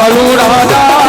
ભલું રાજા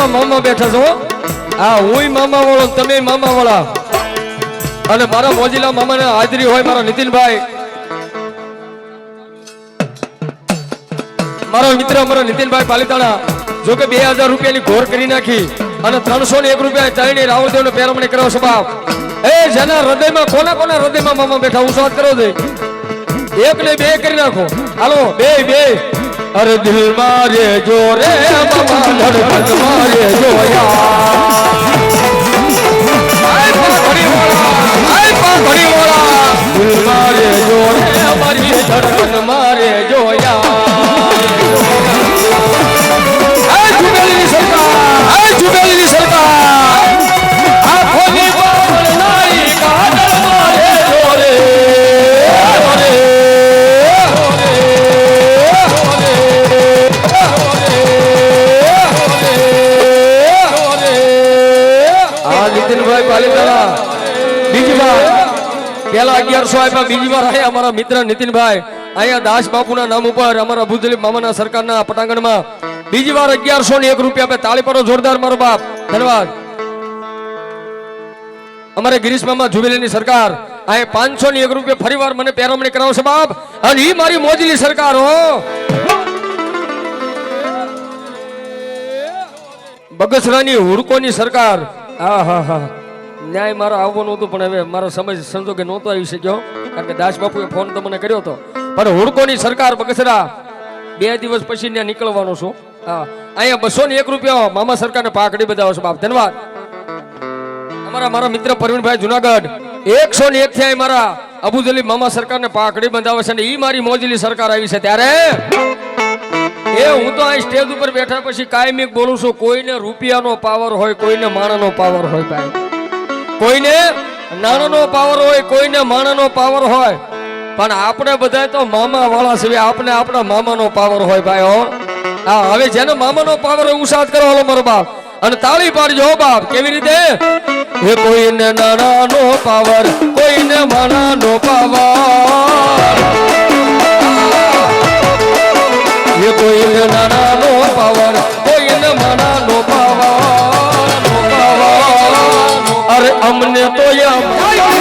મામા બેઠા છો હા હું મામા વાળો તમે મામા વાળા અને મારા મોજીલા મામાને હાજરી હોય મારા નીતિનભાઈ મારો મિત્ર મારા નીતિનભાઈ પાલિતાણા જો કે 2000 રૂપિયાની ઘોર કરી નાખી અને 301 રૂપિયા ચાલીને રાવળદેવનો પેરમણી કર્યો સ્વભાવ એ જેના હૃદયમાં કોના હૃદયમાં મામા બેઠા હું વાત કરો છે એક ને બે કરી નાખો હાલો બે અરે દિલ મારે જો રે મામા ધડકન મારે જો દિલ મારે જો રે મારી ધડકન મારે જોયા જુગેલી સરકાર આખોની બાળ નાઈ કાગળ મારે જોરે નીતિનભાઈ પાલિતાણા બીજી વાર પેલા 1100 આપ્યા બીજી વાર આયા અમારા મિત્ર નીતિનભાઈ અહીંયા દાસ બાપુના નામ ઉપર અમારા ભુજલી મામાના સરકારના પટાંગણમાં બીજી વાર 1101 રૂપિયા આપે તાળી પાડો જોરદાર મારો બાપ ધન્યવાદ અમારે ગિરીશ મામા જુબેલીની સરકાર અહીંયા 501 રૂપિયા ફરીવાર મને પેરમણી કરાવશે બાપ અને ઈ મારી મોજીલી સરકાર હો બગસરાની હુડકોની સરકાર હા ન્યાય મારા આવવાનું હતું પણ હવે મારો સમય સંજોગે નહોતો આવી શક્યો કારણ કે દાસ બાપુએ ફોન તમને કર્યો હતો પણ હુડકોની સરકાર બગસરા 2 દિવસ પછી ત્યાં નીકળવાનો છું હા અહીંયા 201 રૂપિયા મામા સરકારને પાકડી બધાવો છો બાપ ધન્યવાદ મારા મિત્ર પરવીનભાઈ જુનાગઢ 101 થી મારા અબુજલી મામા સરકારને પાકડી બંધાવે છે અને ઈ મારી મોજીલી સરકાર આવી છે ત્યારે એ હું તો આ સ્ટેજ ઉપર બેઠા પછી કાયમી બોલું છું કોઈને રૂપિયાનો પાવર હોય કોઈને માણાનો પાવર હોય ભાઈ કોઈને નાણાનો પાવર હોય કોઈને માણાનો પાવર હોય પણ આપણે બધા તો મામા વાળા છે આપણે આપણા મામાનો પાવર હોય ભાઈ હો હા હવે જેનો મામાનો પાવર હોય ઉસાદ કરો હાલો મારો બાપ અને તાળી પાડજો બાપ કેવી રીતે એ કોઈને નાણાનો પાવર કોઈને માણાનો પાવર એ કોઈને નાણાનો પાવર કોઈને માણાનો પાવર અરે અમને તો જય મામા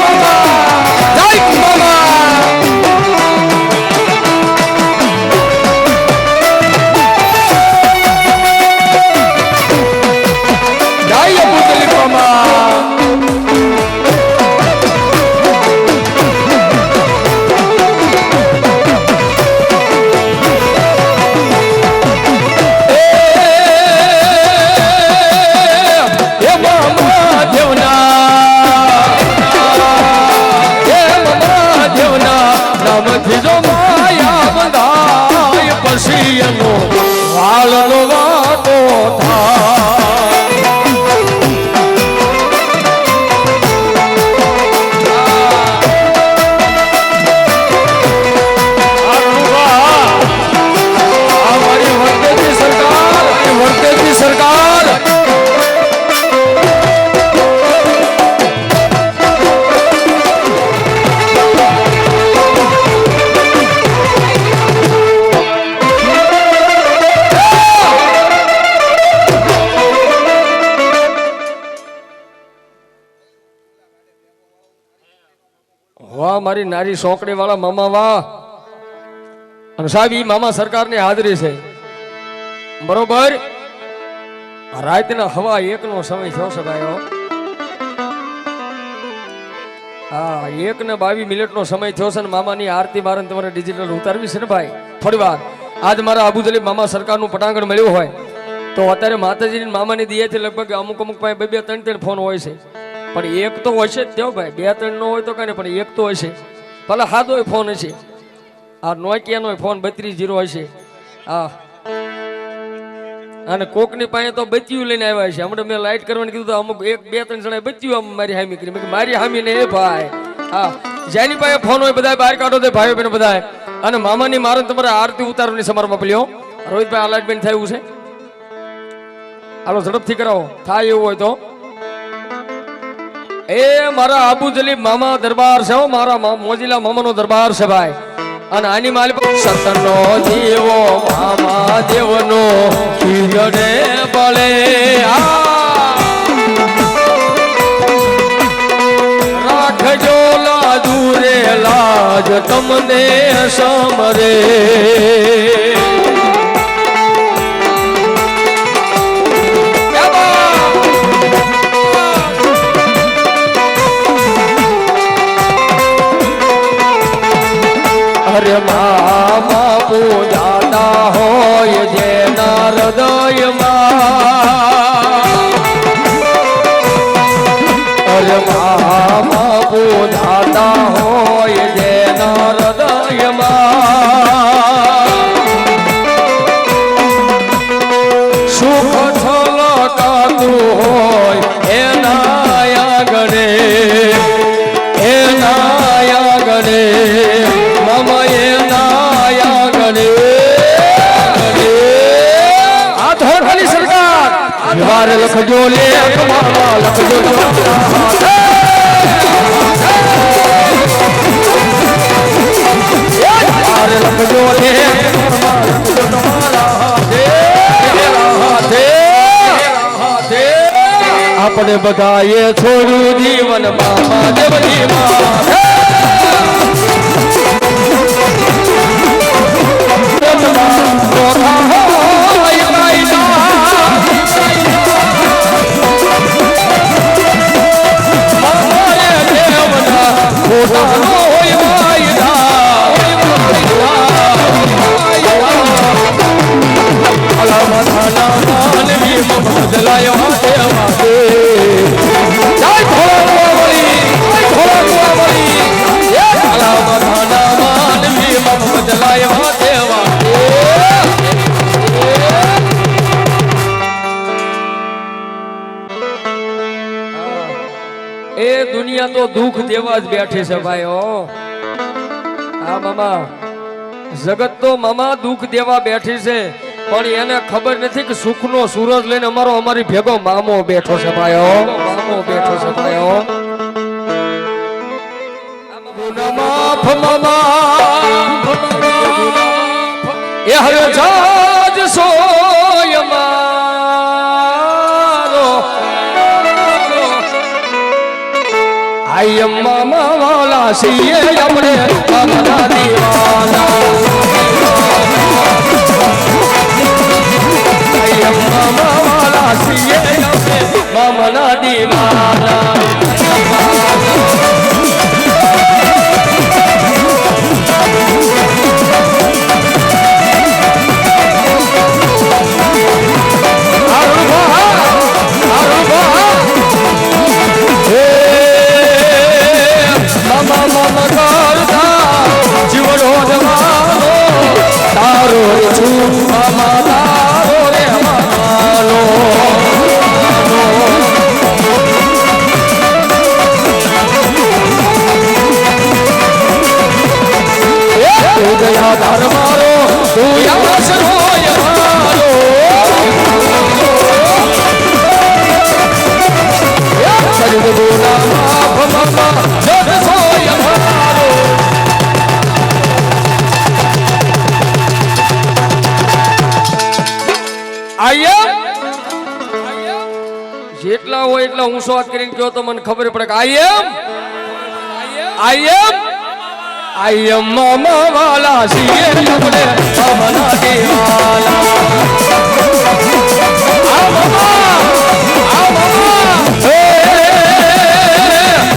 વાહ મારી નારી સોકડી વાળા મામા વાહ. અને સાહેબ ઈ મામા સરકારની હાજરી છે બરોબર. રાતના હવા 1 નો સમય થયો છે ભાઈઓ. હા 1:22 નો સમય થયો છે ને મામાની આરતી મારે તમારે ડિજિટલ ઉતારવી છે ને ભાઈ. થોડી વાર આજ મારા અબુ જલીલ મામા સરકારનું પટાંગણ મળ્યું હોય તો અત્યારે માતાજીની મામાની દિયાથી લગભગ અમુક પાસે 2-3 ફોન હોય છે. પણ એક તો હોય છે જ તેઓ ભાઈ. 2-3 નો હોય તો કઈ પણ એક તો હોય છે. ભલે સાદો ફોન હશે. આ નોકિયાનો ફોન 3210 હશે. હા અને કોકની પાસે તો બત્તીયું લઈને આવ્યા છે. હમણાં મેં લાઈટ કરવાનું કીધું તો અમુક 1-2-3 જણા બત્તીયું મારી હામી કરી. મારી હામી ને એ ભાઈ હા જેની પાસે ફોન હોય બધા બહાર કાઢો દે ભાઈઓ બહેનો બધા. અને મામાની મારે તમારે આરતી ઉતારવાની સમારોહ લ્યો. રોહિતભાઈ આલાટબેન થયું છે. હાલો ઝડપથી કરાવો થાય એવું હોય તો. એ મારા અબુ જલીલ મામા દરબાર છે. મારા મોજીલા મામાનો દરબાર છે ભાઈ. અને આની માલિક સતનો જીવો મામા દેવનો ખીજડે બળે. રાખજો લાજુ રે લાજ તમને સમરે. અરે મામા પૂજાતા હોય જેના હૃદયમાં. અરે મામા પૂજાતા હોય જેના હૃદયમાં. સુખ છલકાતું હોય એના આગળે લખજો લે મામા લખજો. લખજો લે આપણે બધાએ છોડ્યું જીવન મામા દેવની દુનિયા તો દુઃખ દેવા જ બેઠી છે ભાઈઓ. હા મામા જગત તો મામા દુઃખ દેવા બેઠી છે. પણ એને ખબર નથી કે સુખનો સૂરજ લઈને અમારી ભેગો મામો બેઠો છે ભાઈઓ. મામો બેઠો છે ભાઈઓ. એ હવે જાજ સોય મારો આયમ મામા વાલા છીએ આપણે મામા દીવાના. આયમ મામા વાલા છીએ આપણે મામા દીવાના. જેટલા હોય એટલા ઊંચો વાત કરીને કહો તો મને ખબર પડે કે આઈ એમ आई एम मामा वाला सीए अपने मामा दीवाला आ मामा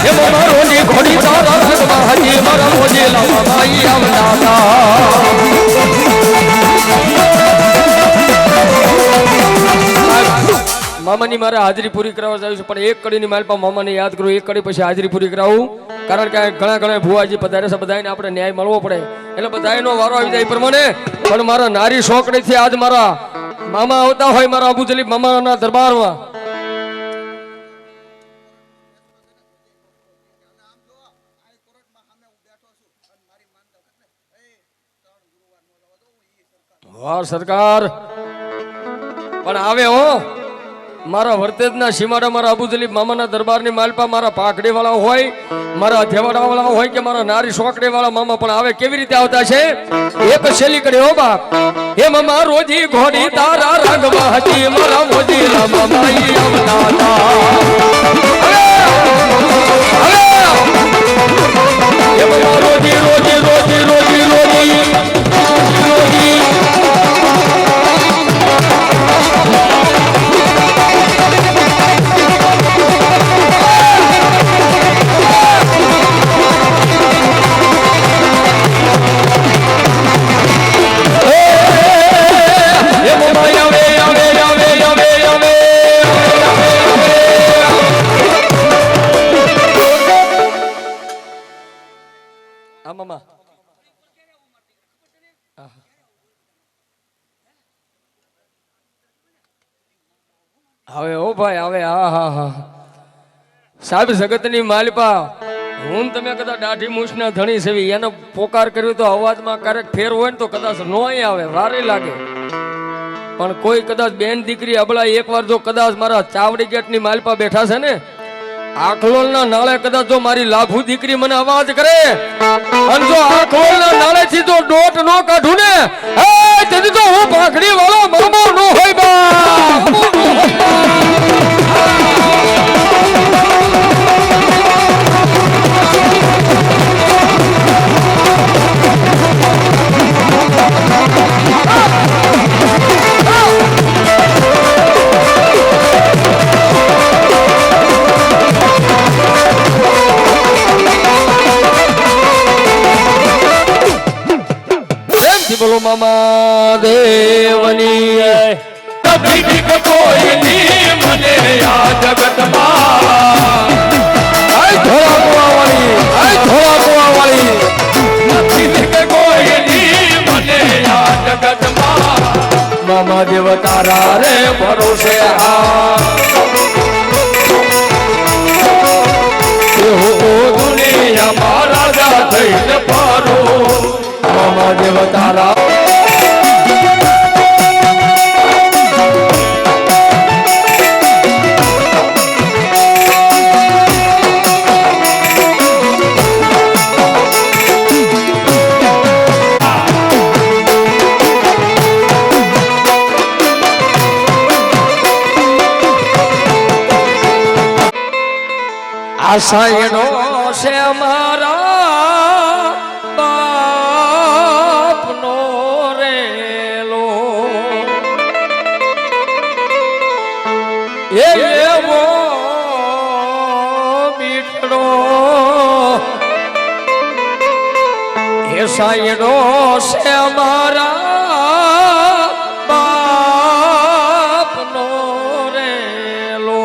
ये मामा रोजी घोड़ी तारा रंग हाजी मारा मोजी लावा माई अवलाला મામાની મારે હાજરી પૂરી કરાવવા જાવ છે પણ એક કડીની માલ પર મામાને યાદ કરું એક કડી પછી હાજરી પૂરી કરાવું કારણ કે ઘણા ભુવાજી પધારે છે બધાને આપણે ન્યાય મળવો પડે એટલે બધાનો વારો આવી જાય પ્રમાણે પણ મારા નારી શોકડીથી આજ મારા મામા આવતા હોય મારા અબુ જલીબ મામાના દરબારમાં વાહ સરકાર પણ આવે હો મારા વર્તેજના સીમાડા મારા અબુ જલીબ મામાના દરબારની માલપા મારા પાકડી વાળા હોય મારા ધેવાડા વાળા હોય કે મારા નારી સોકડી વાળા મામા પણ આવે કેવી રીતે આવતા છે એક શેલી કરે હો બાપ હે મામા રોજી ઘોડી તારા રંગમાં હતી મારા મોજી મામા આવતા હે મામા રોજી રોજી રોજી રોજી રોજી હવે ઓ ભાઈ હવે હા હા હા સાહેબ જગતની માલિપા હું તમે કદાચ દાઢી મૂછના ધણી સેવી એનો પોકાર કર્યો તો અવાજમાં ક્યારેક ફેર હોય ને તો કદાચ નો આવે વારે લાગે પણ કોઈ કદાચ બેન દીકરી અબળા એકવાર જો કદાચ મારા ચાવડી ગેટની માલિપા બેઠા છે ને આખલોલના નાળે કદાચ જો મારી લાભુ દીકરી મને અવાજ કરે અને જો આખલોલના નાળે થી જો ડોટ નો કાઢું ને તેથી તો હું પાઘડી વાળો મામો નો હોય બા બોલો મામા દેવની કભી કોઈ ની મને આ જગતમાં આય ધોળા કુવાવાળી આય ધોળા કુવાવાળી કભી કોઈ ની મને આ જગતમાં મામા દેવ તારા રે ભરોસે આ દુનિયા મારા જા થઈને પારો મામા દેવ તારા આશાયનો છે અમારા બાપનો રેલો એવો મીઠડો આશાયનો છે અમારા બાપનો રેલો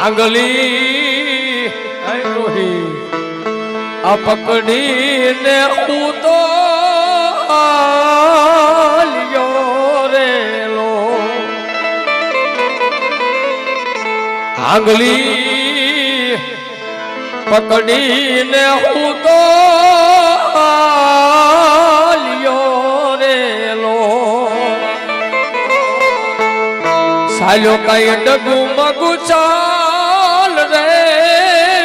આંગલી આ પકડીને હું તો રેલો આંગલી પકડીને હું તો રેલો સાલ્યો કઈ ડગુ મગુ ચાલ રે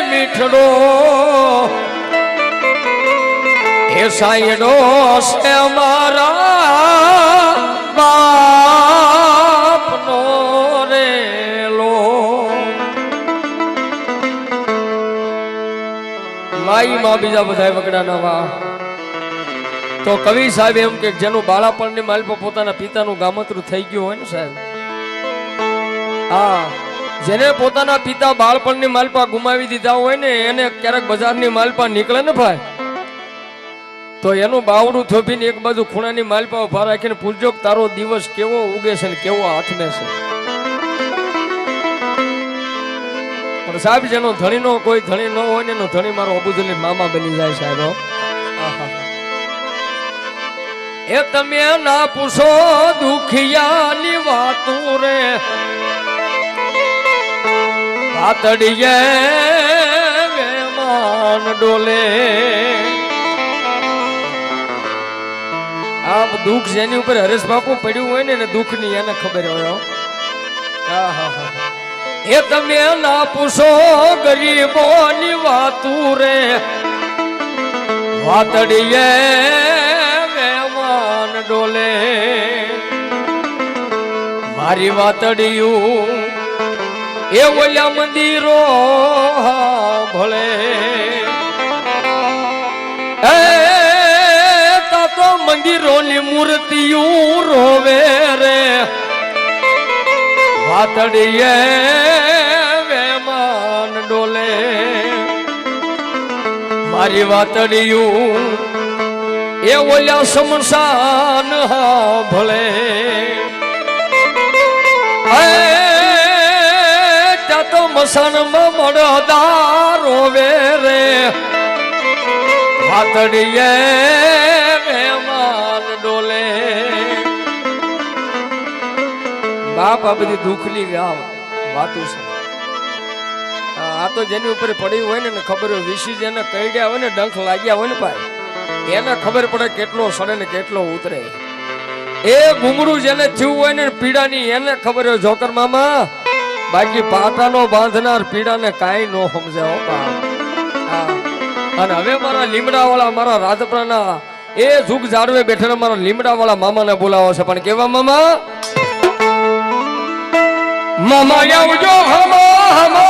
મીઠડો એ સાયડો છે અમારા બાપનો રેલો માઈ માં બીજા બધા વગડાના વાહ. તો કવિ સાહેબ એમ કે જેનું બાળપણની માલપા પોતાના પિતાનું ગામતરું થઈ ગયું હોય ને સાહેબ, હા, જેને પોતાના પિતા બાળપણની માલપા ગુમાવી દીધા હોય ને એને ક્યારેક બજારની માલપા નીકળે ને ભાઈ, તો એનું બાવડું થોભીને એક બાજુ ખૂણાની માલપા ઉભા રાખીને પૂછજો તારો દિવસ કેવો ઉગે છે ને કેવો હાથમે છે. પણ સાહેબ જેનો ધણીનો કોઈ ધણી ન હોય ને એનો ધણી મારો અબુજલી મામા બની જાય સાહેબ. એ તમે ના પૂછો દુખિયાની વાતું રે વાતડીએ મહેમાન ડોલે. આપ દુઃખ જેની ઉપર હરેશ બાપુ પડ્યું હોય ને દુઃખ ની એને ખબર હોય. એ તમે ના પૂછો ગરીબોની વાતું રે વાતડીએ મહેમાન ડોલે. મારી વાતડિયું એ ઓલા મંદિરો ભળે તો મંદિરોની મૂર્તિઓ રોવે રે વાતડીએ મહેમાન ડોલે. મારી વાતડિયું એ ઓલા શમશાન ભળે ત્યાં તો મસાનમાં મળદાર રોવે રે વાતડીએ મહેમાન ડોલે. બાપ આ બધી દુઃખની વાતું છે. આ તો જેની ઉપર પડી હોય ને ખબર હોય વિશી જેને કઈડ્યા હોય ને ડંખ લાગ્યા હોય ને ભાઈ એને ખબર પડે કેટલો સડે ને કેટલો ઉતરે. એ ગુંગળું જેને થયું હોય ને પીડાની એને ખબર હોય જોકર મામા. બાકી પાટાનો બાંધનાર પીડાને કાંઈ ન સમજે હો બા. અને હવે મારા લીમડા વાળા મારા રાજપરાના એ જુગ જાડવે બેઠેલા મારા લીમડા વાળા મામાને બોલાવો છે. પણ કેવા મામા? મામા આવજો હમા હમા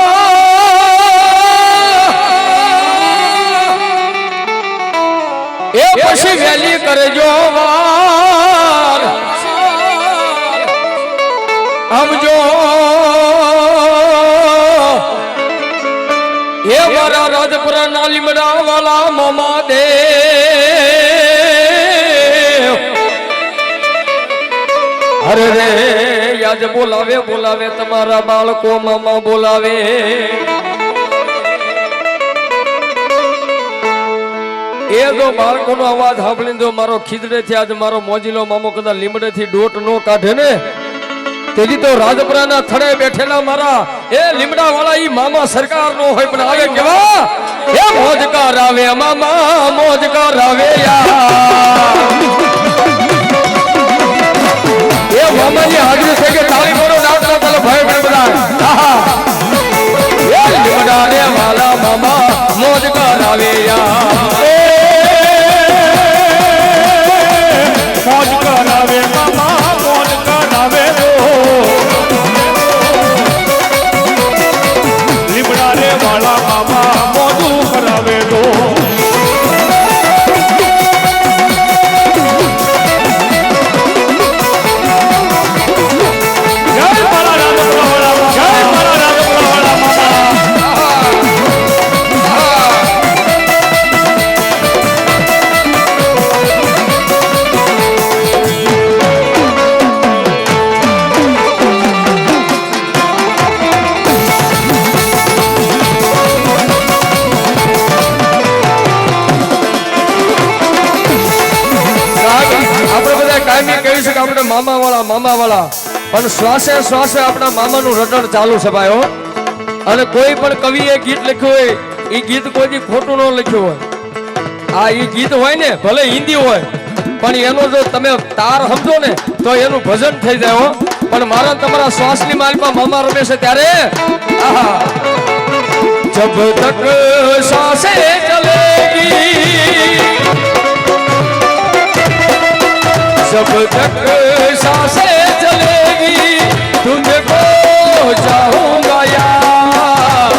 એ પછી વેલી કરજો વાર આવજો એ મારા રાજપુરા ના લીમડા વાલા મામા દે. અરે રે યાદ બોલાવે બોલાવે તમારા બાળકો મામા બોલાવે. એ જો બાળકોનો અવાજ સાંભળીને જો મારો ખીજડેથી આજ મારો મોજીલો મામો કદાચ લીમડેથી ડોટ નો કાઢે ને તેથી તો રાજપુરાના થડે બેઠેલા મારા એ લીમડા વાળા ઈ મામા સરકાર નો હોય પણ આવે કેવા એ મોજ કરાવે મામા મોજ કરાવે એ મામાની હાજરી છે કે તાળી મારો નાચો ચાલો ભાઈ બધા એ લીમડા રે વાલા મામા મોજ કરાવે મોજ કરાવે મામા મોજ કરાવે લીમડા રે વાલા મામા મોજું કરાવે દો. મામા વાળા પણ શ્વાસે શ્વાસે આપણા મામાનું રટણ ચાલુ છે ભાઈઓ. અને કોઈ પણ કવિએ ગીત લખ્યું હોય એ ગીત કોઈ ખોટું ન લખ્યું હોય. આ એ ગીત હોય ને ભલે હિન્દી હોય પણ એનો જો તમે તાર સમજો ને તો એનું ભજન થઈ જાય હો. પણ મારા તમારા શ્વાસની માલમાં મામા રમે છે ત્યારે જબ તક શ્વાસે ચલેગી जब तक सांसें चलेगी तुमको चाहूंगा यार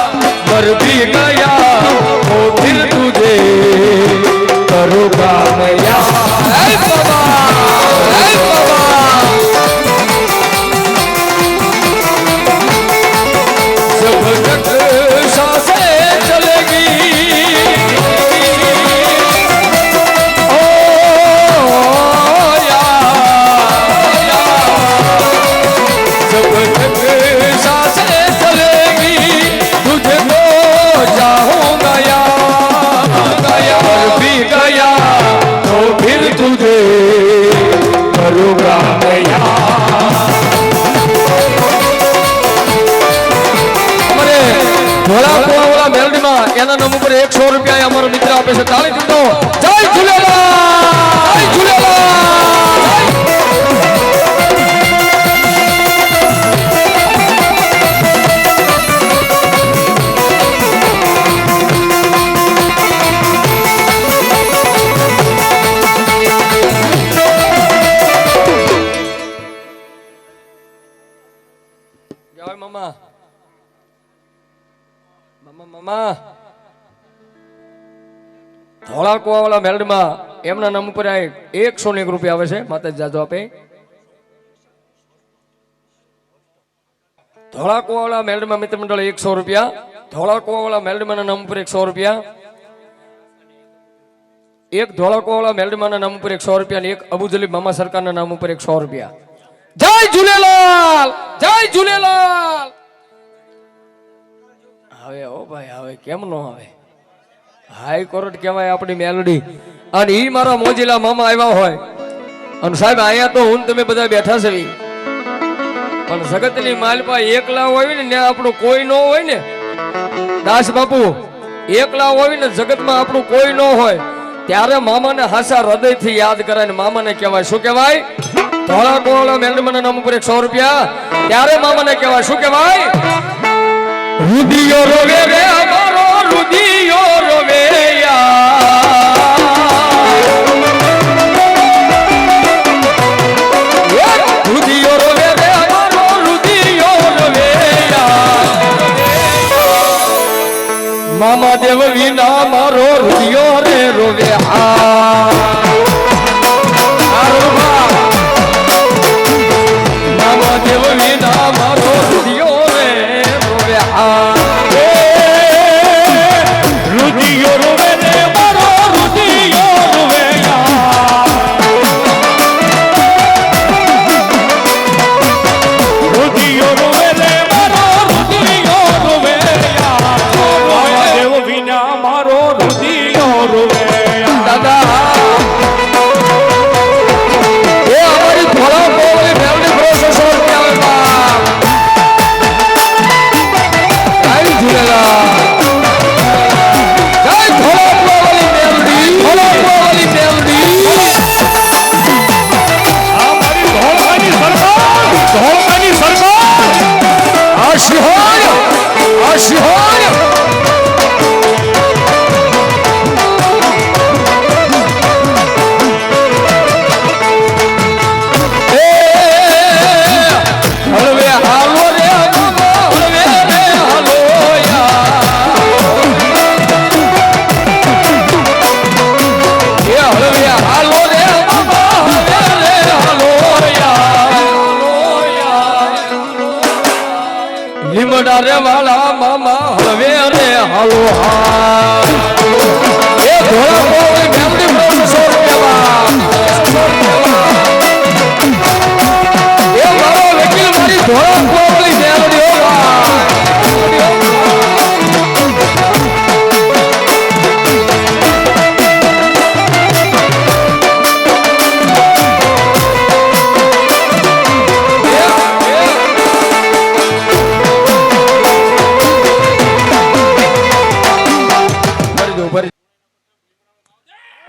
मर भी गया हो फिर तुझे ધોળા કુવાવાળા મેલડીમાં એના નામ ઉપર 100 રૂપિયા અમારો મિત્ર આપે છે. તાળી દીધો. જય ઝૂલેલાલ, જય ઝૂલેલાલ. જય મામા. મામા ધોળા કુવાવાળા મેલડીમાં એમના નામ ઉપર 101 રૂપિયા આવે છે. માતાજી જાજો આપે. ધોળા કુવાવાળા મેલડીમાં મિત્ર મંડળ 100 રૂપિયા. ધોળા કુવાવાળા મેલડીમાં નામ ઉપર 100 રૂપિયા. એક ધોળા કુવાવાળા મેલડીમાં નામ ઉપર 100 રૂપિયા અને એક અબુ જલીબ મામા સરકારના નામ ઉપર 100 રૂપિયા. જય ઝૂલેલાલ, જય ઝૂલેલાલ. હવે ઓ ભાઈ હવે કેમ નો આવે? હાઈકોર્ટ કહેવાય આપણી મેલડી. અને ઈ મારા મોજીલા મામા આવ્યા હોય અને સાહેબ અહીંયા તો હું તમે બધા બેઠા છે પણ જગતની માલપા એકલા હોય ને ત્યાં આપણું કોઈ ન હોય ને દાસ બાપુ, એકલા હોય ને જગતમાં આપણું કોઈ ન હોય ત્યારે મામાને હાસા હૃદયથી યાદ કરાય ને મામાને કહેવાય. શું કહેવાય? ધોળા કુવાવાળા મેલડીના નામ ઉપર 100 રૂપિયા. ત્યારે મામાને કહેવાય. શું કહેવાય? રુદિયો રોવે રે અમારો રુદિયો રોવે રુદિયો રોવે રે અમારો રુદિયો રોવે મામા દેવ વિના મારો રુદિયો રે રોવે મામા દેવ વિના મારો રુદિયો રે રોવે રુદિયો રોવે રે મારો રુદિયો રોવે રુદિયો રોવે રે મારો રુદિયો રોવે દેવ વિના મારો રુદિયો રોવે. દાદા એ અમારી ધોળા કુવાવાળી મેલડી પ્રોસેસ લીમડા રે વાળા મામા હવે રે હાલો હા. એ ધોળા કુવાવાળી મેલડી પ્રોસેસ એ મારો વકીલ મારી ધોળા કુવાવાળી મેલડી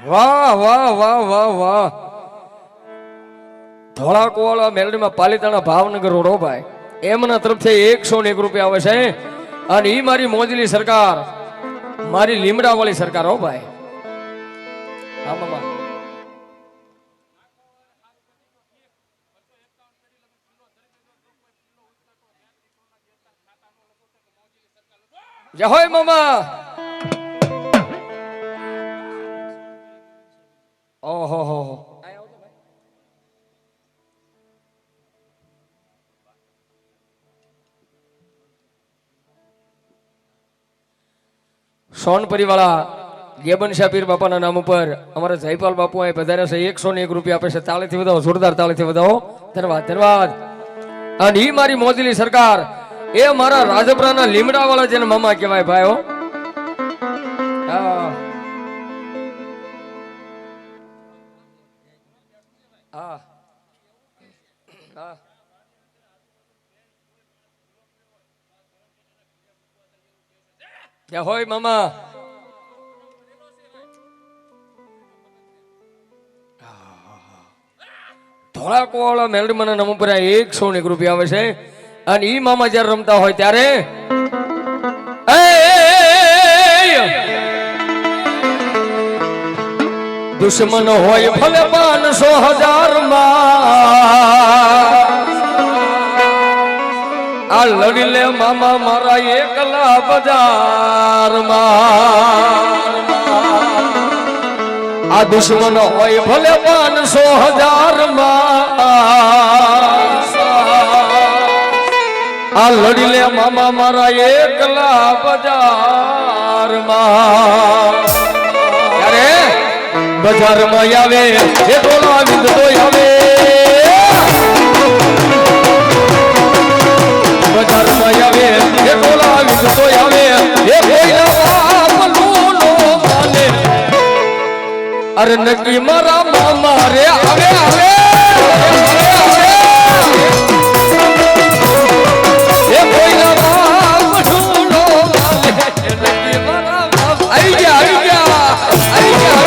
વાહ વાહ વાહ વાહ વાહ. ધોળા કુવાવાળા મેલડીમાં પાલિતાણા ભાવનગર રોડ ભાઈ એમના તરફથી 101 રૂપિયા આવે છે. અને ઈ મારી મોજલી સરકાર, મારી લીમડા વાળી સરકાર હો ભાઈ. હા મામા. જય હોય મામા. ઓહો હો હો. સોનપરી વાળા ગેબન શાહ પીર બાપાના નામ ઉપર અમારા જયપાલ બાપુ અહીં પધાર્યા છે. 101 રૂપિયા આપે છે. તાળીથી વધાવો, જોરદાર તાળીથી વધાવો. ધન્યવાદ ધન્યવાદ. અને ઈ મારી મોજલી સરકાર એ મારા રાજપરાના લીમડા વાળા જેને મામા કહેવાય ભાઈ હો. હા હા હા. ક્યાં હોય મામા? ધોળા કોવાળા મેલડીમાં નામ ઉપર 100 રૂપિયા આવે છે. અને ઈ મામા જયારે રમતા હોય ત્યારે દુશ્મન હોય ભલે 500,000 માં આ લડી લે મામા મારા એકલા બજારમાં. આ દુશ્મન હોય ભલે 500,000 માં આ લડી લે મામા મારા એકલા બજારમાં. ત્યારે બજારમાં આવે એ ડોલા વિંદતો આવે, બજારમાં આવે એ ડોલા વિંદતો આવે, એ કોઈના બાપનું નો માને. અરે નકી મારા મામા રે આવે આવે એ કોઈના બાપનું નો માને. નકી મારા બાપ આવી ગયા આવી ગયા આવી ગયા.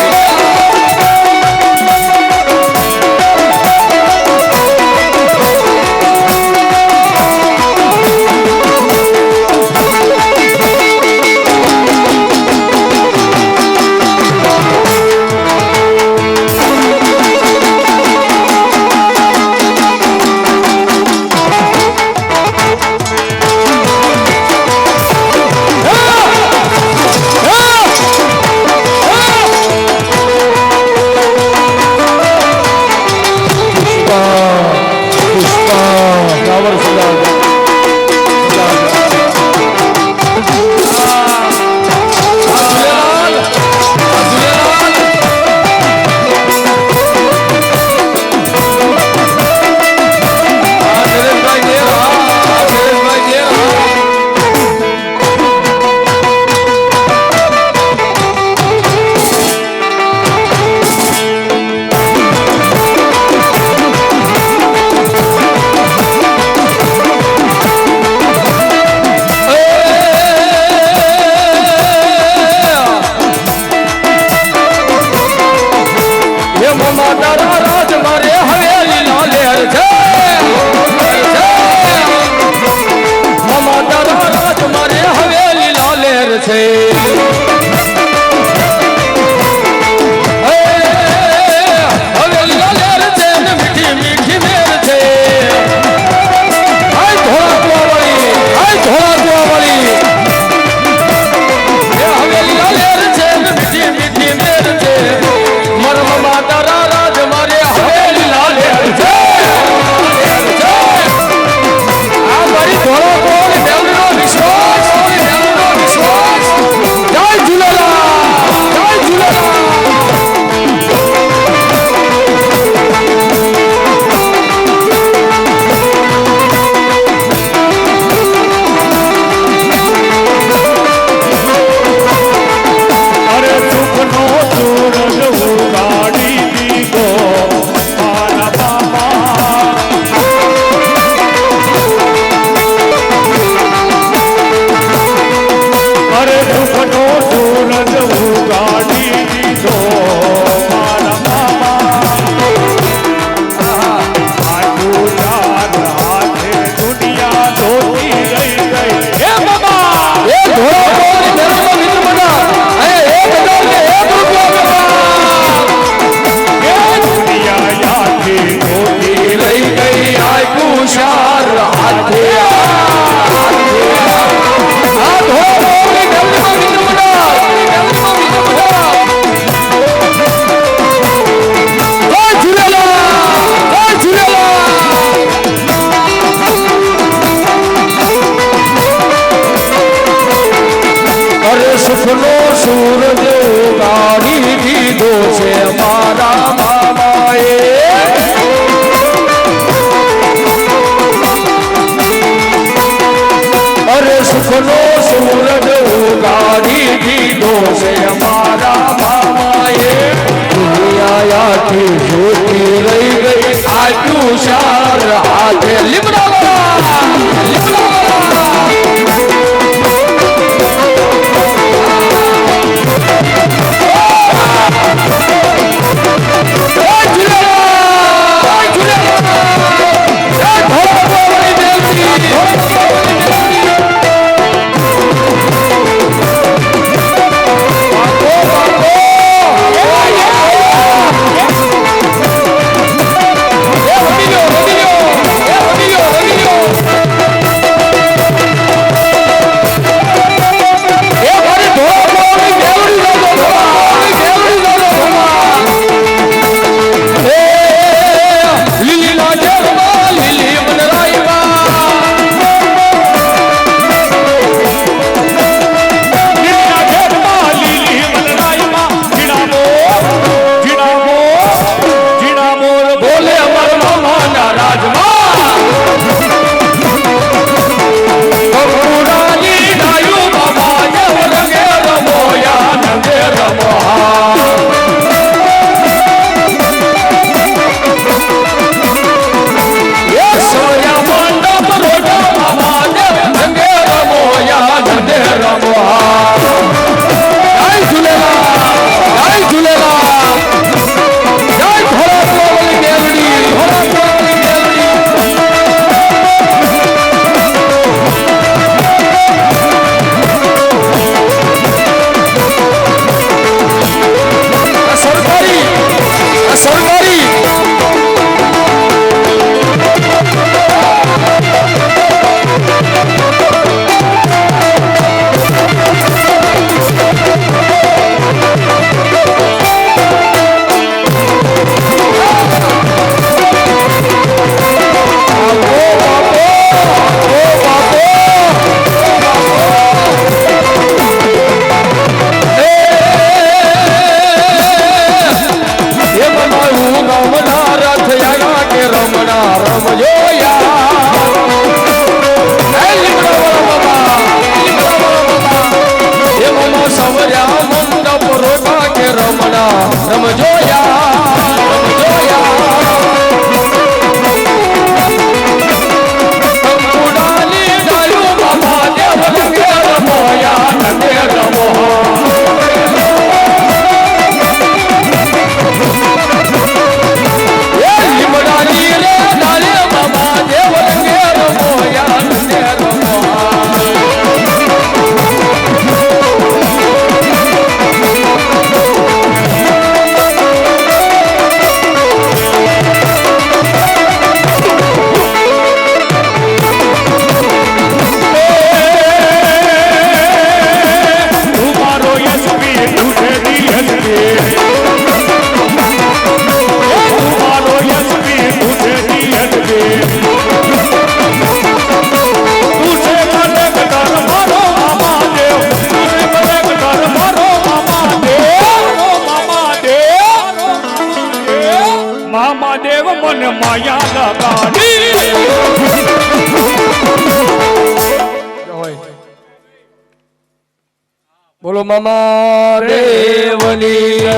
બોલો મામા દેવની જય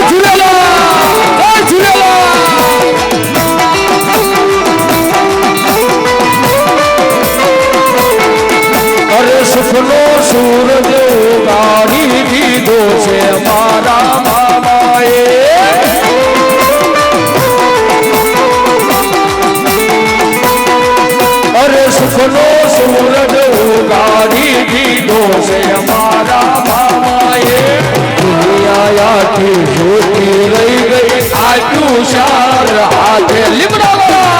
ઝૂલેલાલ જય ઝૂલેલાલ અરે સુખનો સૂરજ ઉગાડી દીધો છે મારા મામાએ અરે સુખનો સૂરજ ઉગાડી દીધો છે અમારા મામાએ દુનિયાથી જોતી રહી ગઈ આટલું શાર હાથે લીમડાવાળા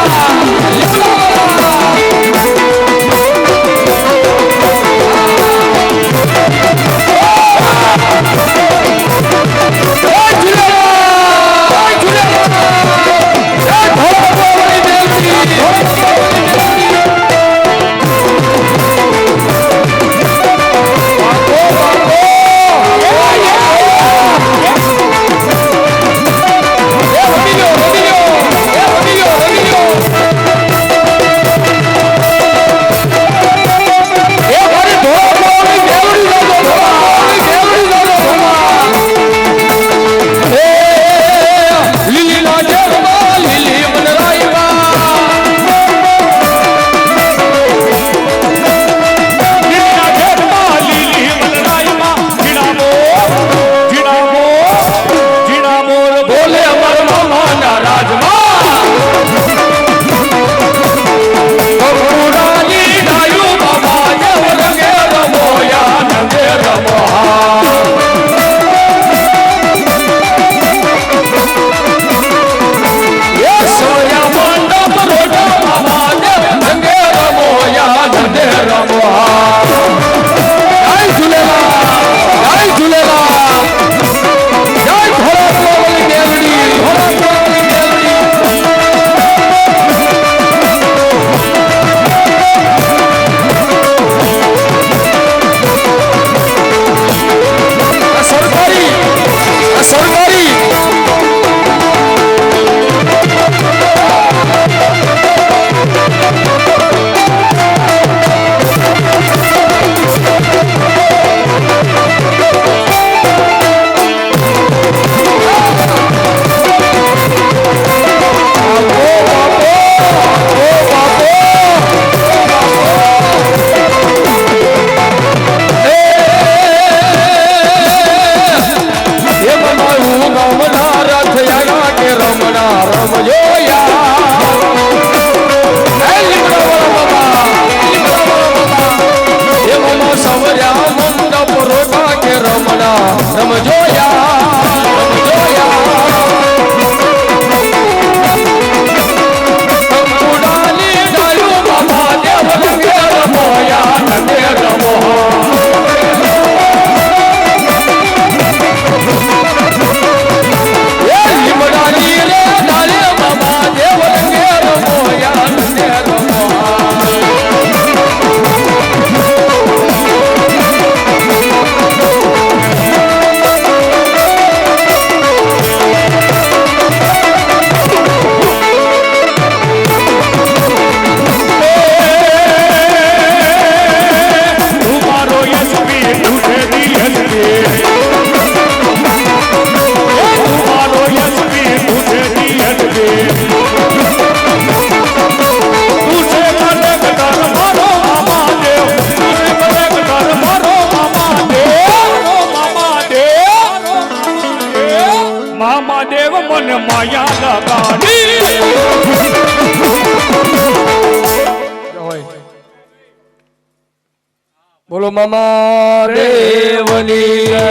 બોલો મામા દેવની જય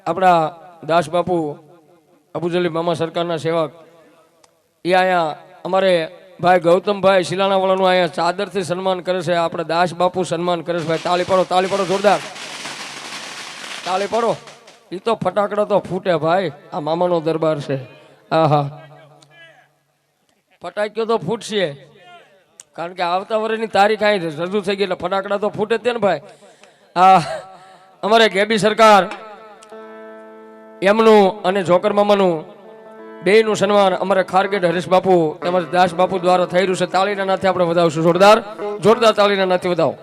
આપણા દાસ બાપુ અબુજલી મામા સરકારના સેવક એ અહીંયા અમારે ભાઈ ગૌતમભાઈ શિલાણાવાળાનું અહીંયા ચાદરથી સન્માન કરે છે. આપણે દાસ બાપુ સન્માન કરે છે. ભાઈ તાળી પાડો જોરદાર તાળી પાડો. એ તો ફટાકડા તો ફૂટે ભાઈ, આ મામાનો દરબાર છે. આહા ફટાક્યો તો ફૂટશે, કારણ કે આવતા વર્ષની તારીખ અહીં રજૂ થઈ ગઈ એટલે ફટાકડા તો ફૂટે જ ને ભાઈ. આ અમારે ગેબી સરકાર એમનું અને જોકર મામાનું બેયનું સન્માન અમારા ખારગેટ હરીશ બાપુ તેમજ દાસ બાપુ દ્વારા થઈ રહ્યું છે. તાળીના નાથે આપણે વધાવશું. જોરદાર તાળીના નાથે વધાવો.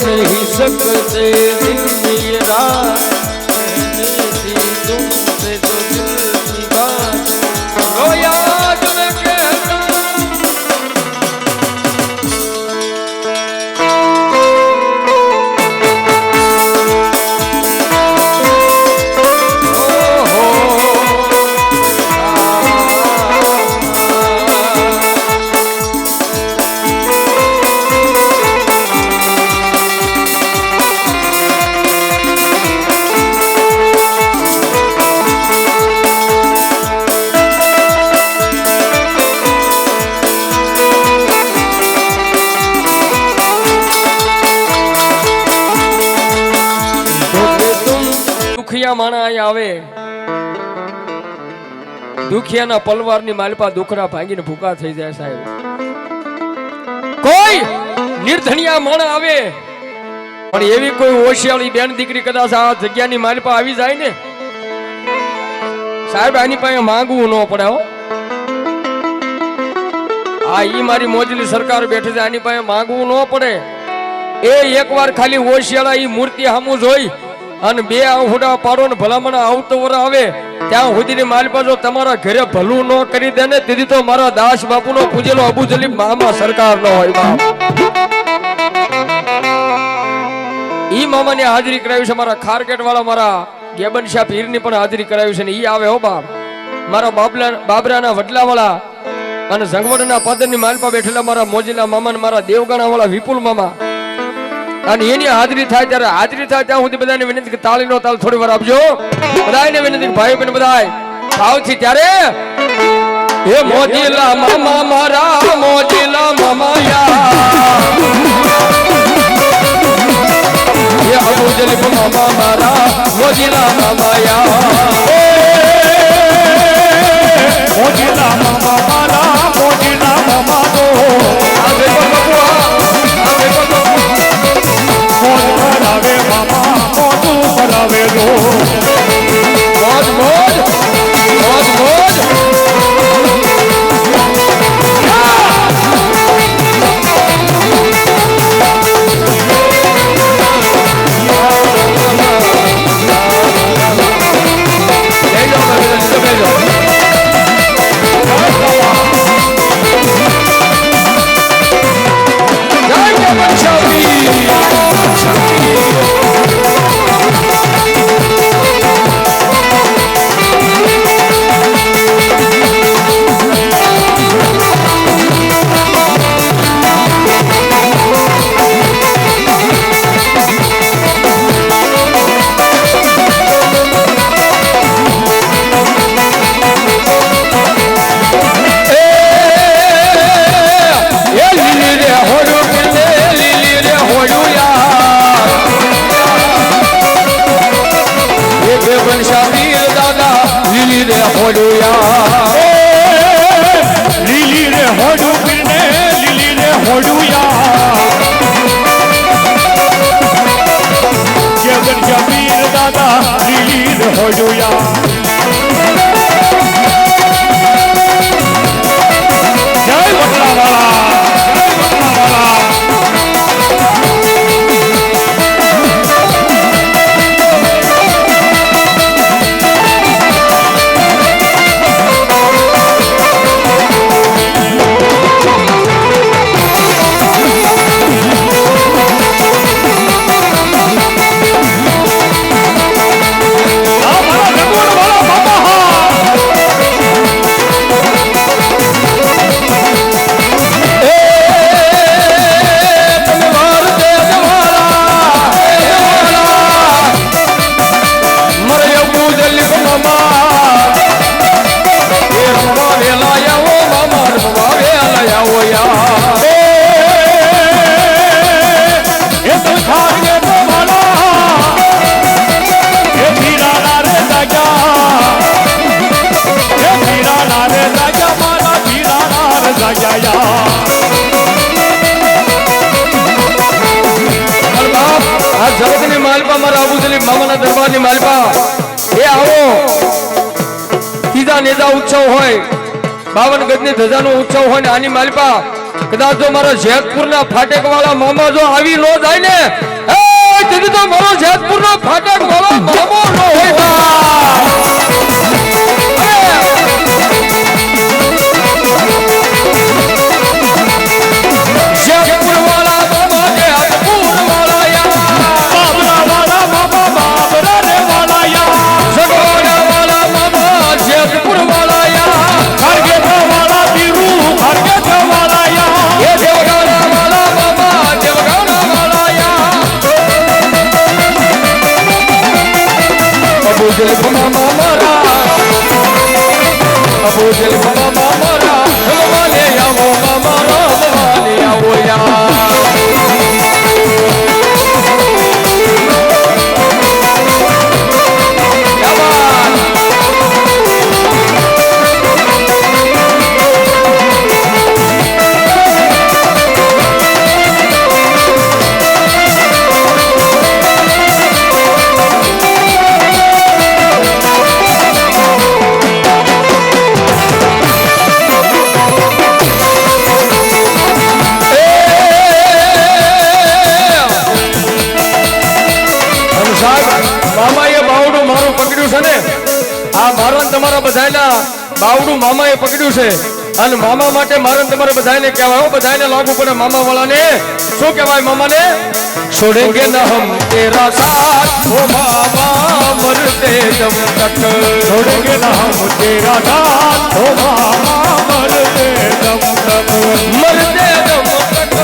नहीं सकते दिन रात तुमसे तो दिल की बात वो याद में कहना દુખિયા માણા અહીં આવે, દુખિયાના પલવારની માલપા દુખડા ભાંગીને ભૂકા થઈ જાય સાહેબ. કોઈ નિર્ધનિયા માણા આવે પણ એવી કોઈ હોશિયાળી બેન દીકરી કદાચ આ જગ્યાની માલપા આવી જાય ને સાહેબ, આની પાસે માંગવું ન પડે હો. આ ઈ મારી મોજલી સરકાર બેઠી છે, આની પાસે માંગવું ન પડે. એ એકવાર ખાલી હોશિયાળા ઈ મૂર્તિ સામું જોઈ અને બે આહુડા પાડો ને ભલામણ આવતો વર આવે ત્યાં સુધીની માલપા જો તમારા ઘરે ભલું ન કરી દે ને તેથી તો મારા દાસ બાપુનો પૂજેલો અબુ જલીમ મામા સરકાર નો હોય બાપ. ઈ મામાની હાજરી કરાવી છે. મારા ખારકેટ વાળા મારા ગેબન શાહ પીરની પણ હાજરી કરાવી છે ને ઈ આવે હો બાપ. મારા બાબરાના વડલા વાળા અને ઝંગવડના પાદરની માલપા બેઠેલા મારા મોજીલા મામા ને મારા દેવગાણા વાળા વિપુલ મામા અને એની હાજરી થાય ત્યારે હાજરી થાય ત્યાં સુધી બધાને વિનંતી કે તાળીનો તાલ થોડી વાર આપજો. બધાને વિનંતી કે ભાઈ બહેન બધાય ભાવથી ત્યારે હે મોજીલા મામા મારા મોજીલા મામાયા હે અબુ જલીમ મામા મારા મોજીલા મામાયા મોજીલા મામા મારા મોજીલા મામા દો આ દેખો બાપુ આ દેખો મોજ કરાવે મામા મોજું કરાવે દો મોજ મોજ મોજ મોજ બાપાના દરબારની માલપા એ આવો સીધા નેજા ઉત્સવ હોય 52 ગજની ધજાનો ઉત્સવ હોય ને આની માલપા કદાચ જો મારા જેતપુરના ફાટેક વાળા મામા જો આવી નો જાય ને એ તેથી તો મારો જેતપુરનો ફાટેક વાળો મામો નો હોય બાવડું મામાએ પકડ્યું છે અને મામા માટે મારે તમારે બધાને કહેવાય બધાને લાગુ પડે મામા વાળાને શું કહેવાય મામાને છોડેંગે ન હમ તેરા સાથ ઓ મામા મરતે દમ તક છોડેંગે ન હમ તેરા સાથ ઓ મામા મરતે દમ તક મરતે દમ તક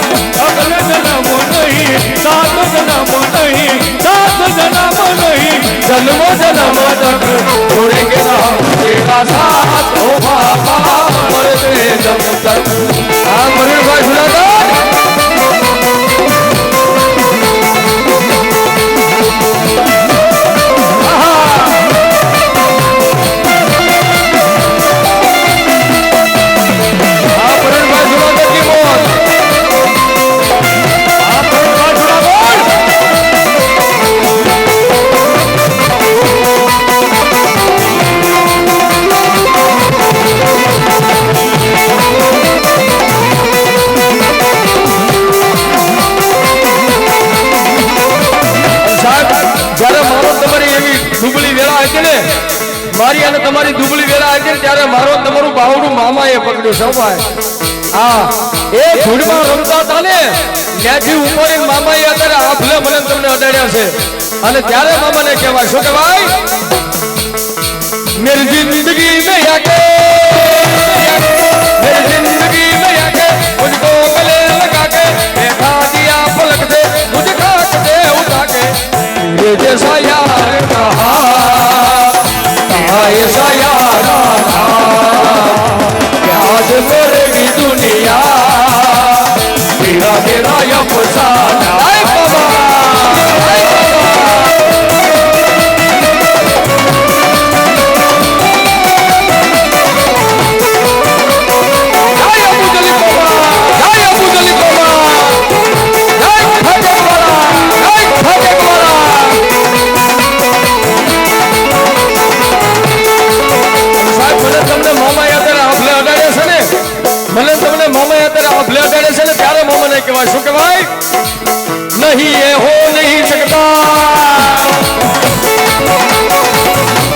અગલે જન્મ નહીં સાત જન્મ નહીં સાત જન્મ નહીં જન્મ જન્મ તક છોડેંગે ન હમ તેરા સાથ ઓ મામા મરતે દમ તક આ મરીભાઈ સુનાતા મારી અને તમારી દુબળી વેળા આવી ત્યારે મારો તમારું બાવડું મામાએ પકડ્યું સવાય હા એ ધૂળમાં રમતા હતા ને ત્યાંથી ઉપર મામાએ અત્યારે આફલે મને તમને અડાડ્યા છે અને ત્યારે મામાને કહેવાય શું કહેવાય મેરી જિંદગી મેં આકે मेरी जिंदगी में आके मुझको गले लगा के बैठा दिया पलक से मुझे खाक दे उठा के तेरे जैसा यार कहा ऐसा यार था कि आज मेरे भी दुनिया तेरा तेरा अफसाना શું કહેવાય નહીં એ હો નહીં શકતા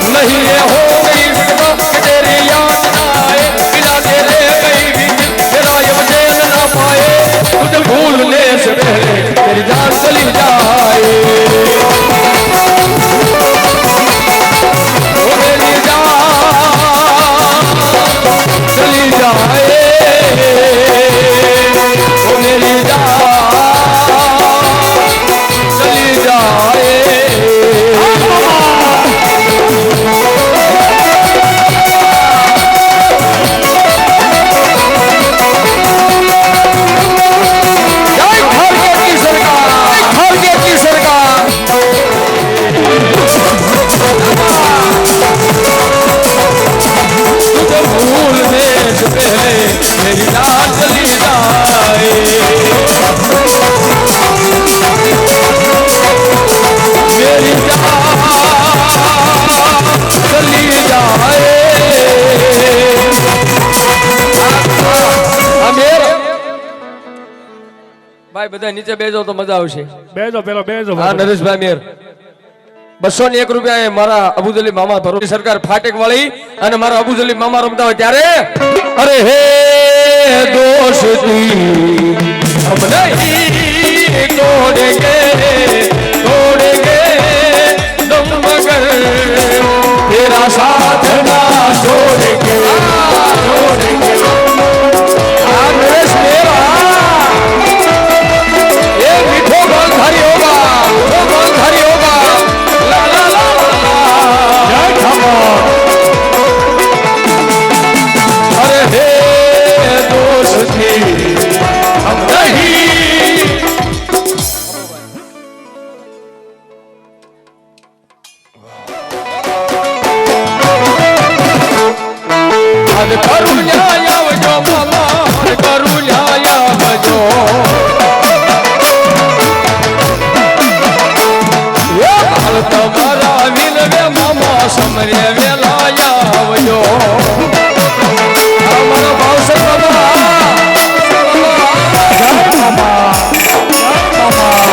નહીં એ હો નહીં શકતા કે તેરી યાદ ના આए बिना तेरे कहीं भी तेरा ये चैन ना पाए तुझे भूलने से पहले तेरी जान चली जाए ओ मेरी जान चली जाए બધા નીચે બેજો તો મજા આવશે. બેજો પેલો બેજો. હા નરેશભાઈ મેર 201 રૂપિયા એ મારા અબુજલી મામા ભરૂચ સરકાર ફાટેક વાળી અને મારા અબુજલી મામા રમતા હોય ત્યારે અરે હે દોસ્તી હમ નહીં તોડેંગે તોડેંગે દમ મગર તેરા સાથ ના છોડેંગે છોડેંगे આ નરેશ મેરા ये मीठो गोलधारी होगा वो गोलधारी होगा ला ला ला जय खबर अरे हे दोस्ती हम नहीं हर करुण्या आवजो मामा हर करुण्या आवजो તમારા વિનવે મામા સમરે વેલાયા આવજો અમારો ભાવસર બાબા જય મામા જય મામા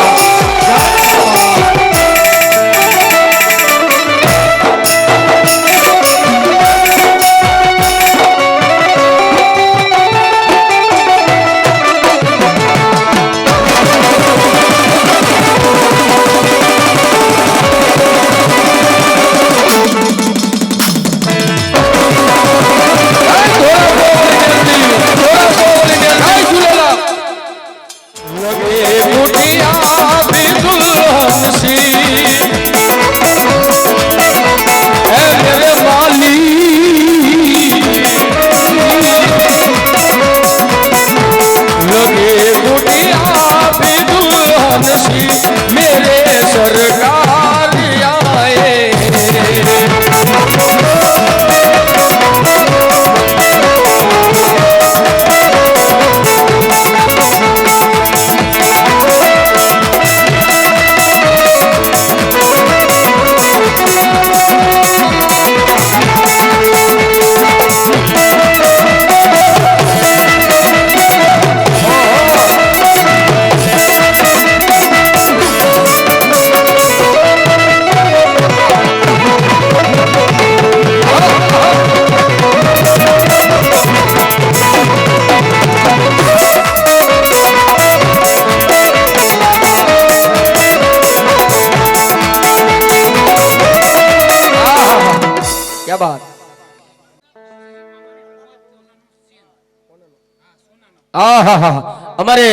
અમારે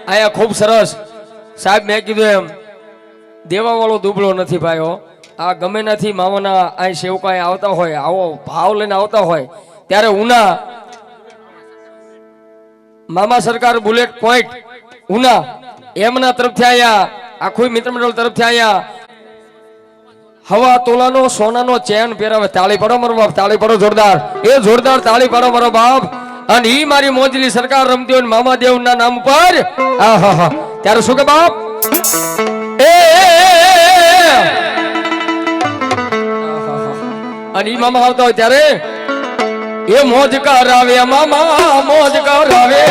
આયા ખૂબ સરસ સાહેબ મેં કીધું એમ દેવા વાળો દુબળો નથી ભાઈઓ આ ગમે નથી મામાના આ સેવકા આવતા હોય આવો ભાવ લઈને આવતા હોય ત્યારે ઉના મામા સરકાર બુલેટ પોઈન્ટ ઉના એમના તરફથી આયા આખું મિત્ર મંડળ તરફથી આયા હવા તોલાનો સોનાનો ચેન પહેરાવે તાળી પાડો મારો બાપ તાળી પાડો જોરદાર એ જોરદાર તાળી પાડો મારો બાપ અને ઈ મારી મોજલી સરકાર રમતી હોય મામા દેવ ના નામ પર આહા ત્યારે શું કે બાપ એ અને ઈ મામા આવતા હોય ત્યારે એ મોજ કરાવે મામા મોજ કરાવે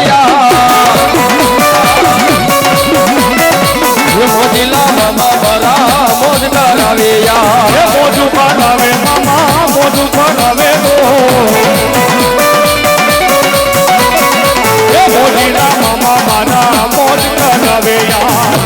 મોજીલા મામા બરા મોજ કરાવે યા મોજ કરાવે મામા મોજ કરાવે મોજીલા મામા મારા મોજ કરાવે યાર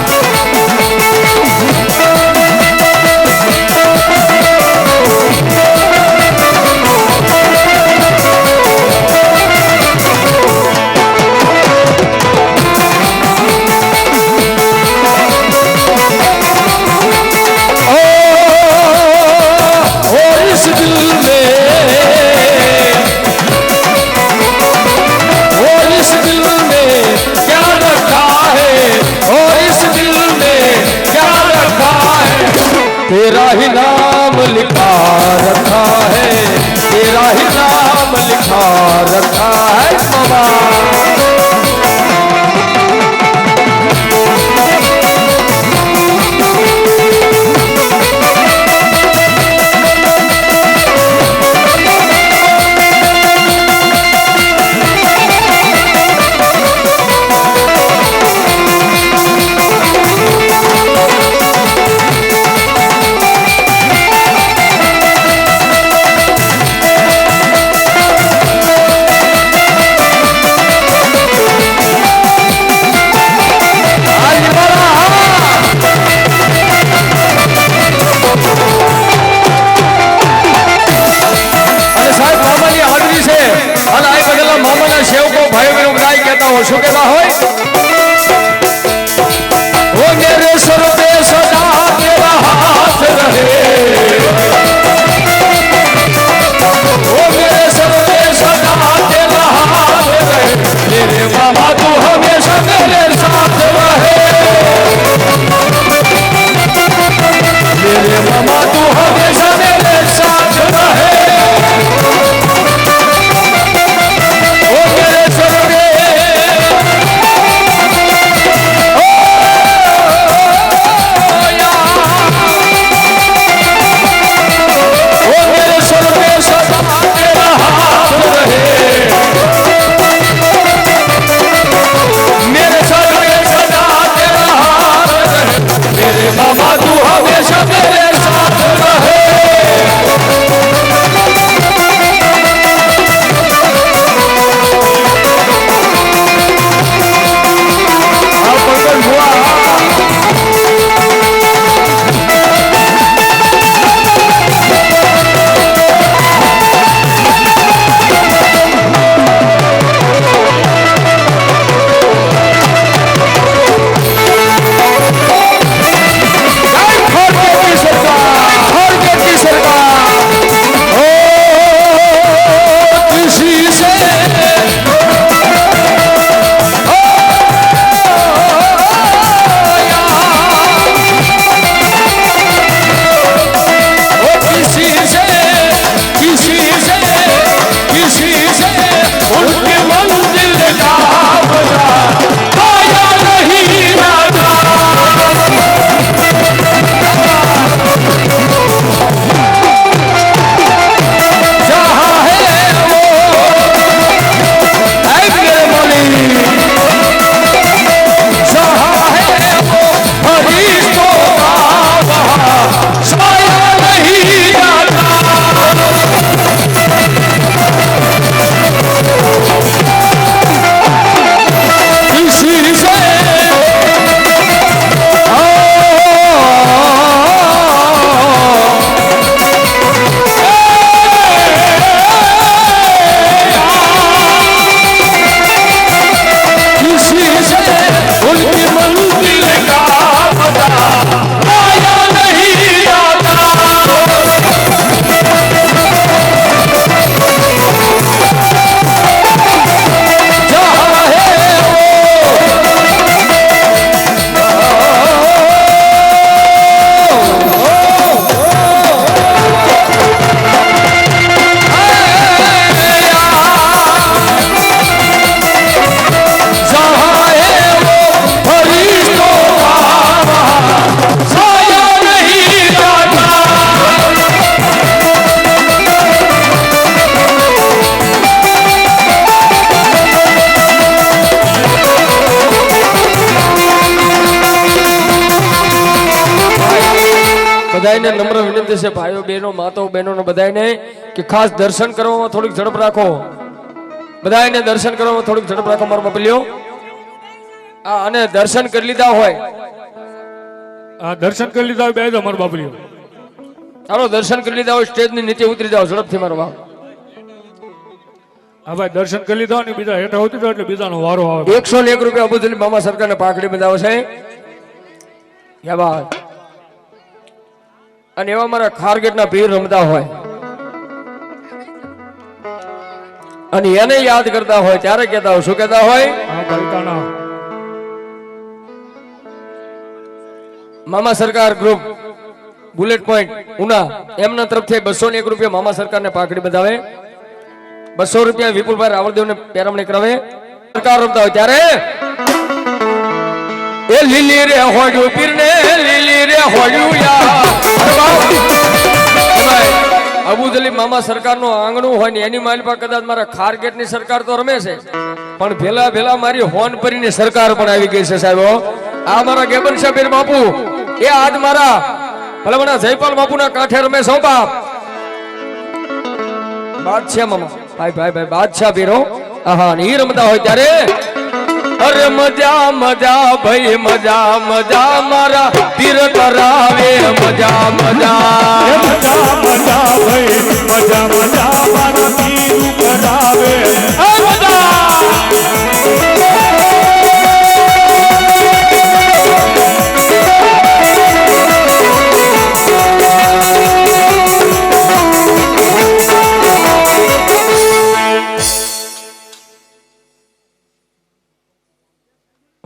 तेरा ही नाम लिखा रखा है तेरा ही नाम लिखा रखा है बाबा શું કહેતા હોય ઓ મેરે સર पे सदा तेरा हाथ रहे ओ मेरे सर पे सदा तेरा हाथ रहे मेरे मामा तू हमेशा मेरे साथ रहे मेरे मामा तू हमेशा मेरे साथ रहे ओ मेरे सर पे બધાને નમ્ર વિનંતી છે ભાઈઓ બહેનો માતો બહેનો બધાને કે ખાસ દર્શન કરવામાં થોડીક ઝડપ રાખો બધાને દર્શન કરવામાં થોડીક ઝડપ રાખો મારા બાપલીઓ આ અને દર્શન કરી લીધા હોય આ દર્શન કરી લીધા હોય બે મારા બાપલીઓ ચાલો દર્શન કરી લીધા હોય સ્ટેજ ની નીચે ઉતરી જાઓ ઝડપથી મારો બાપ હા ભાઈ દર્શન કરી લીધા ને બીજા હેઠા ઉતરી જાવ એટલે બીજાનો વારો આવે 101 રૂપિયા અબુદલી મામા સરકારને પાઘડી બંધાવે છે યા બાત અને એવા મારા ખારગેટના પીર રમતા હોય અને એને યાદ કરતા હોય ત્યારે કહેતા હોય શું કહેતા હોય મામા સરકાર ગ્રુપ બુલેટ પોઈન્ટ ઉના એમના તરફથી 201 રૂપિયા મામા સરકારને પાઘડી બંધાવે 200 રૂપિયા વિપુલભાઈ રાવળદેવને પેરમણી કરાવે સરકાર રમતા હોય ત્યારે એ લીલી રે હોડ્યું પીરને લીલી રે હોડ્યું અબુદલી મામા સરકારનું આંગણું હોય ને એની માલપા કદાચ મારા ખારગેટની સરકાર તો રમે છે પણ ભેલા ભેલા મારી હોન પરીની સરકાર પણ આવી ગઈ છે સાહેબો આ મારા ગેબન શાહ બાપુ એ આજ મારા ભલામણા જયપાલ બાપુના કાંઠે રમે છો બાપ બાદશાહ મામા ભાઈ ભાઈ ભાઈ બાદશાહ પીરો આહા ને ઈ રમતા હોય ત્યારે અરે મજા મજા ભાઈ મજા મજા મારા પીર કરાવે મજા મજા મજા મજા ભાઈ મજા મજા મારા પીર કરાવે મજા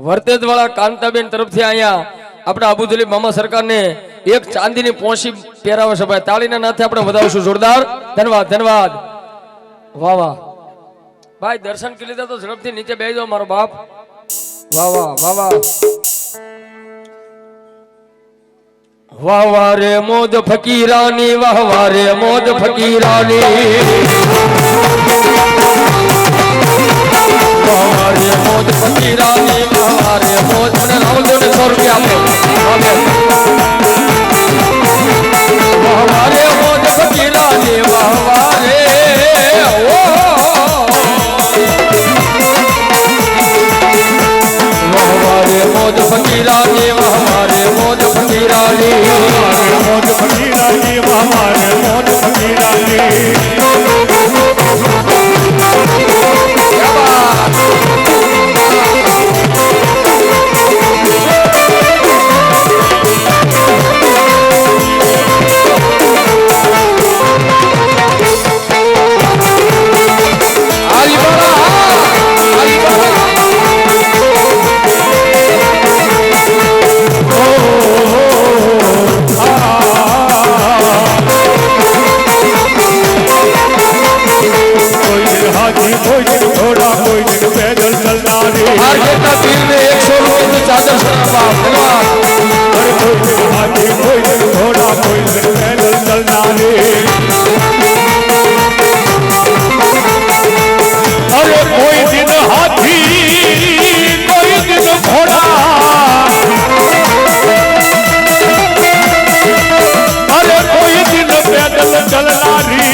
વર્તેજ વાળા કાંતાબેન તરફથી અહીંયા આપણા અબુદુલી મામા સરકારને એક ચાંદીની પોશી પહેરાવે છે ભાઈ. તાળીના નાથે આપણે વધાવશું જોરદાર. ધન્યવાદ ધન્યવાદ. વાહ વાહ ભાઈ, દર્શન કરી લીધા તો ઝડપથી નીચે બેસી જાઓ મારો બાપ. વાહ વાહ વાહ વાહ વાહ વાહ રે મોજ ફકીરાની, વાહ વાહ રે મોજ ફકીરાની, વાહ વાહ રે મોજ ફકીરાની, વાહ વાહ રે મોજ. મને રાહુલદેવ ને 100 રૂપિયા આપે. વાહ વાહ રે મોજ ફકીરાની, વાહ વાહ રે વાહ વાહ રે મોજ ફકીરાની, વાહ વાહ રે મોજ ફકીરાની, મોજ ફકીરાની, વાહ વાહ રે મોજ ફકીરાની. ક્યા બાત. कोई दिन घोड़ा, कोई दिन पैदल चलनारी। मार्केटना बिल में 100 रुपए की चादर सराबा. धन्यवाद. अरे कोई दिन हाथी, कोई दिन घोड़ा, कोई दिन पैदल चलनारी। अरे कोई दिन हाथी, कोई दिन घोड़ा, अरे कोई दिन पैदल चलनारी।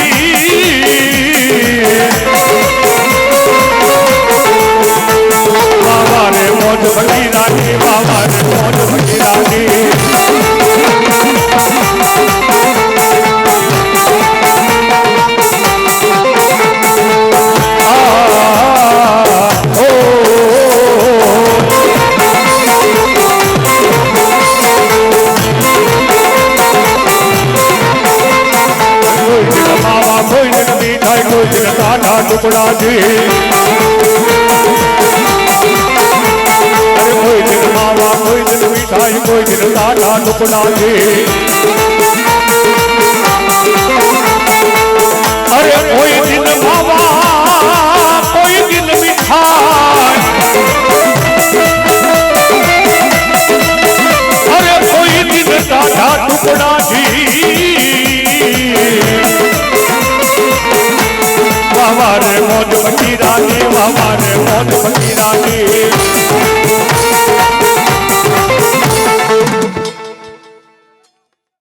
बाबा रे मोज फकीरानी, बाबा रे मोज फकीरानी। कोई दिन मावा, कोई दिन मीठाई, कोई दिन काढ़ा टुकड़ा जी। अरे कोई दिन मावा, कोई दिन मिठाई, कोई दिन काढ़ा टुकड़ा जी। अरे कोई दिन मावा, कोई दिन मिठाई, अरे कोई दिन काढ़ा टुकड़ा जी। बाबा रे मोज फकीरानी, बाबा रे मोज फकीरानी।